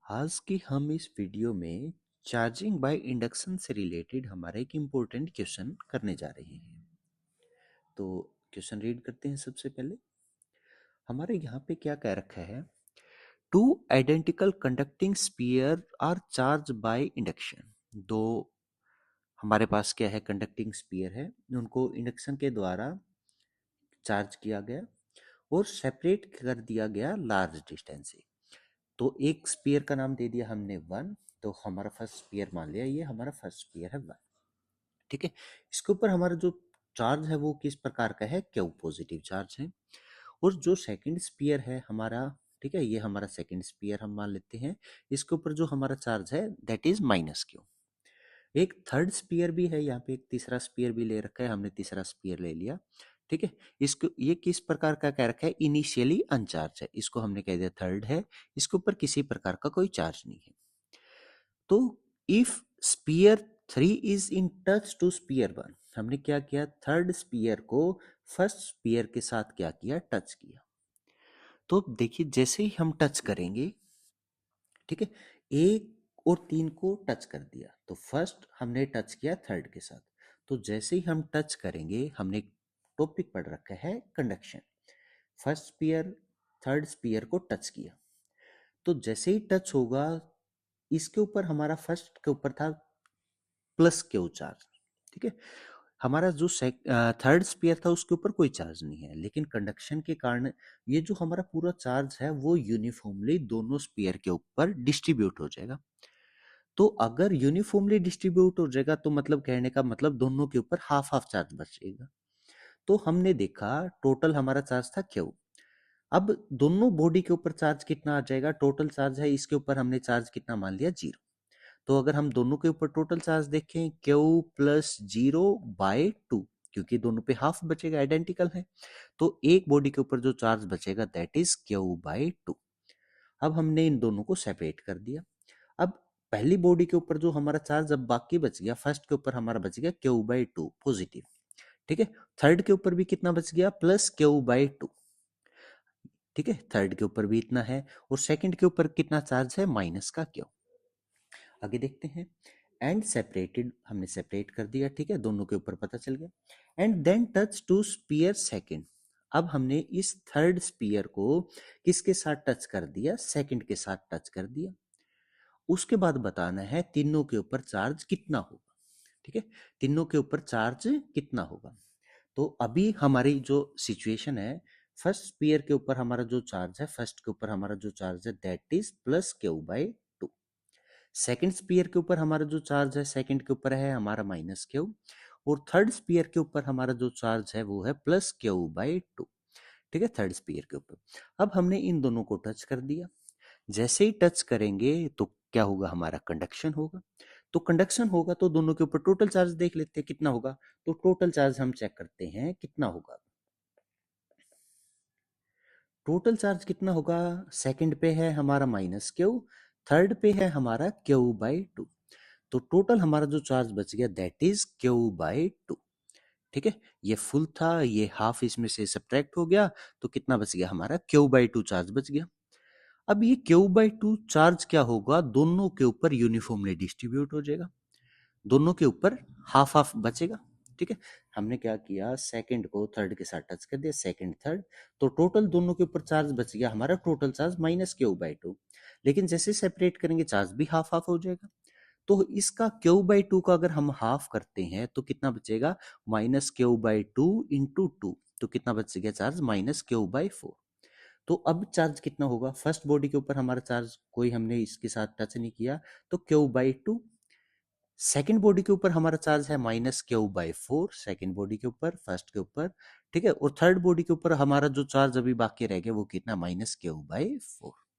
आज की हम इस वीडियो में चार्जिंग बाय इंडक्शन से रिलेटेड हमारा एक इम्पोर्टेंट क्वेश्चन करने जा रहे हैं। तो क्वेश्चन रीड करते हैं। सबसे पहले हमारे यहाँ पे क्या कह रखा है, two identical conducting sphere are charge by induction. दो हमारे पास क्या है, कंडक्टिंग स्फीयर है, उनको इंडक्शन के द्वारा चार्ज किया गया और सेपरेट कर दिया गया लार्ज डिस्टेंस से। तो एक स्फीयर का नाम दे दिया हमने वन, तो हमारा फर्स्ट स्फीयर मान लिया ये हमारा फर्स्ट स्फीयर है वन। ठीक है, इसके ऊपर हमारा जो चार्ज है वो किस प्रकार का है, क्यू पॉजिटिव चार्ज है। और जो सेकंड स्फीयर है हमारा, ठीक है, ये हमारा सेकंड स्फीयर हम मान लेते हैं, इसके ऊपर जो हमारा चार्ज है दैट इज माइनस क्यू। एक थर्ड स्पीयर भी है यहाँ पे, एक तीसरा स्पीयर भी ले रखा है हमने, तीसरा स्पीयर ले लिया। ठीक है, इसको ये किस प्रकार का कह रखा है, इनिशियली अनचार्ज है, इसको हमने कह दिया थर्ड है, इसके ऊपर किसी प्रकार का कोई चार्ज नहीं है। तो if sphere 3 is in touch to sphere 1, हमने क्या किया, थर्ड स्पीयर को फर्स्ट स्पीयर के साथ क्या किया, टच किया। तो देखिए जैसे ही हम टच करेंगे, ठीक है, एक और तीन को टच कर दिया, तो फर्स्ट हमने टच किया थर्ड के साथ। तो जैसे ही हम टच करेंगे, हमने टॉपिक पढ़ रखा है conduction, first sphere third sphere को टच किया, तो जैसे ही टच होगा, इसके ऊपर हमारा फर्स्ट के ऊपर था प्लस क्यू चार्ज। ठीक है, हमारा जो थर्ड स्पीयर था उसके ऊपर कोई चार्ज नहीं है, लेकिन कंडक्शन के कारण ये जो हमारा पूरा चार्ज है वो यूनिफॉर्मली दोनों स्पीयर के ऊपर डिस्ट्रीब्यूट हो जाएगा। तो अगर यूनिफॉर्मली डिस्ट्रीब्यूट हो जाएगा तो मतलब कहने का मतलब दोनों के ऊपर हाफ हाफ चार्ज बचेगा। तो हमने देखा टोटल हमारा चार्ज था क्यू। अब दोनों बॉडी के ऊपर चार्ज कितना आ जाएगा, टोटल चार्ज है, इसके ऊपर हमने चार्ज कितना मान लिया, जीरो। तो अगर हम दोनों के ऊपर टोटल चार्ज देखें, Q plus zero by two, क्योंकि दोनों पे हाफ बचेगा, आइडेंटिकल है, तो एक बॉडी के ऊपर जो चार्ज बचेगा that is Q by two. अब हमने इन दोनों को सेपरेट कर दिया। अब पहली बॉडी के ऊपर जो हमारा चार्ज अब बाकी बच गया, फर्स्ट के ऊपर हमारा बच गया क्यू बाई टू पॉजिटिव। ठीक है, थर्ड के ऊपर भी कितना बच गया, प्लस क्यू बाई टू। ठीक है, थर्ड के ऊपर भी इतना है, और सेकंड के ऊपर कितना चार्ज है, माइनस का क्यू। आगे देखते हैं, एंड सेपरेटेड, हमने सेपरेट कर दिया। ठीक है, दोनों के ऊपर पता चल गया। And then touch to sphere second, अब हमने इस थर्ड स्पीयर को किसके साथ टच कर दिया, सेकंड के साथ टच कर दिया। उसके बाद बताना है तीनों के ऊपर चार्ज कितना होगा। ठीक है, तीनों के ऊपर चार्ज कितना होगा। तो अभी हमारी जो सिचुएशन है, फर्स्ट स्पीयर के ऊपर हमारा जो चार्ज है, फर्स्ट के ऊपर हमारा जो चार्ज है that is plus Q by two. Second sphere के ऊपर हमारा जो चार्ज है, सेकेंड के ऊपर है हमारा माइनस क्यू, और थर्ड स्पीयर के ऊपर हमारा जो चार्ज है वो है प्लस क्यू बाई टू। ठीक है, थर्ड स्पीयर के ऊपर। अब हमने इन दोनों को टच कर दिया, जैसे ही टच करेंगे तो क्या होगा, हमारा कंडक्शन होगा। तो कंडक्शन होगा तो दोनों के ऊपर टोटल चार्ज देख लेते हैं कितना होगा। तो टोटल चार्ज हम चेक करते हैं कितना होगा। टोटल चार्ज कितना होगा, सेकंड पे है हमारा माइनस क्यू, थर्ड पे है हमारा क्यू बाई टू। तो टोटल हमारा जो चार्ज बच गया that is Q by two. ठीक है, ये फुल था, ये हाफ इसमें से सब्ट्रैक्ट हो गया, तो कितना बच गया, हमारा क्यू बाई टू चार्ज बच गया। अब ये क्यू बाई टू चार्ज क्या होगा, दोनों के ऊपर यूनिफॉर्मली डिस्ट्रीब्यूट हो जाएगा, दोनों के ऊपर हाफ हाफ बचेगा। ठीक है, हमने क्या किया, सेकंड को थर्ड के साथ टच कर दिया, सेकंड थर्ड, तो टोटल दोनों के ऊपर चार्ज बच गया हमारा, total charge minus Q by two. लेकिन जैसे सेपरेट करेंगे चार्ज भी हाफ हाफ हो जाएगा। तो इसका क्यू बाई टू का अगर हम हाफ करते हैं तो कितना बचेगा, minus Q by two into two, तो कितना बच गया charge, minus Q by four. तो अब चार्ज कितना होगा, फर्स्ट बॉडी के ऊपर हमारा चार्ज कोई हमने इसके साथ टच नहीं किया, तो Q by two. Second body के ऊपर हमारा चार्ज है minus Q by four, second body के ऊपर, फर्स्ट के ऊपर। ठीक है, और थर्ड बॉडी के ऊपर हमारा जो चार्ज अभी बाकी रह गया वो कितना, माइनस क्यू बाई फोर।